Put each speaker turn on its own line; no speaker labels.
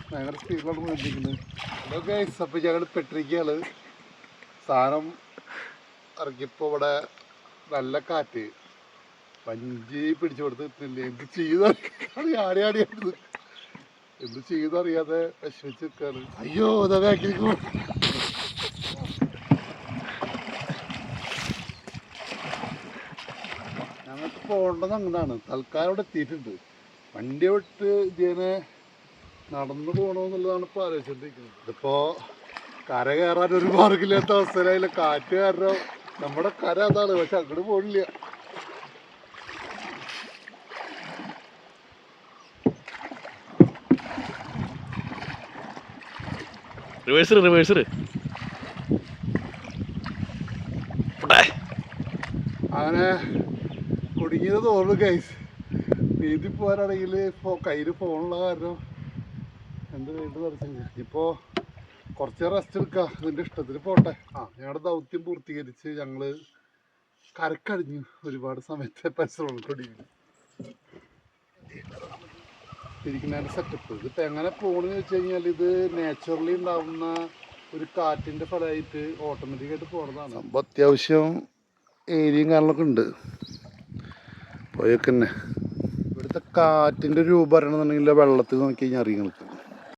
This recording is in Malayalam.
ഭയങ്കര സ്പീഡിലാണ് പോയിരിക്കുന്നത്. ഹലോ ഗൈസ്, അപ്പോൾ ഞങ്ങൾ പെട്ടിരിക്കുകയാണ്. സാധനം ഇറക്കിയപ്പോൾ ഇവിടെ നല്ല കാറ്റ്, വഞ്ചി പിടിച്ചു കൊടുത്തിട്ടില്ല. എന്ത് ചെയ്തറിയാതെ ആടി ആടിയായിരുന്നു, എന്ത് ചെയ്തറിയാതെ വിഷമിച്ച് നിൽക്കുകയാണ്. അയ്യോ ഇതാ ബാക്കിലേക്ക് ഞങ്ങൾക്ക് പോകേണ്ടത് അങ്ങനെയാണ്. തൽക്കാലം ഇവിടെ എത്തിയിട്ടുണ്ട്. വണ്ടി വിട്ട് ഇതിനെ നടന്നു പോകണമെന്നുള്ളതാണ് ഇപ്പോൾ ആലോചിച്ചിരിക്കുന്നത്. ഇതിപ്പോൾ കര കയറാൻ ഒരു മാർഗമില്ലാത്ത അവസ്ഥയിലായില്ല. കാറ്റ് കാരണം നമ്മുടെ കര അതാണ്, പക്ഷെ അങ്ങോട്ട് പോകില്ല. അങ്ങനെ കുടുങ്ങിയത് തോന്നുന്നു ഗൈസ്. നീന്തി പോകാനാണെങ്കിൽ ഇപ്പോൾ കയ്യിൽ ഫോണുള്ള കാരണം എന്ത് വേണ്ടത് നടത്തില്ല. ഇപ്പോൾ കുറച്ച് റെസ്റ്റ് എടുക്കാം, ഇതിൻ്റെ ഇഷ്ടത്തിന് പോട്ടെ. ഞങ്ങളുടെ ദൗത്യം പൂർത്തീകരിച്ച് ഞങ്ങൾ കരക്കടിഞ്ഞു. ഒരുപാട് സമയത്തെ പരിശ്രമം കൊടിഞ്ഞു ഇരിക്കുന്നതിൻ്റെ സെറ്റപ്പ്. ഇതിപ്പോൾ എങ്ങനെ പോകണമെന്ന് വെച്ച് കഴിഞ്ഞാൽ ഇത് നാച്ചുറലി ഉണ്ടാവുന്ന ഒരു കാറ്റിൻ്റെ ഫലമായിട്ട് ഓട്ടോമാറ്റിക്കായിട്ട് പോകണതാണ്. സംഭവം അത്യാവശ്യം ഏരിയയും കാര്യങ്ങളൊക്കെ ഉണ്ട്. പോയൊക്കെ തന്നെ ഇവിടുത്തെ കാറ്റിൻ്റെ രൂപം അറിയണമെന്നുണ്ടെങ്കിൽ വെള്ളത്തിൽ നോക്കി കഴിഞ്ഞാൽ അറിയാം നിങ്ങൾക്ക്.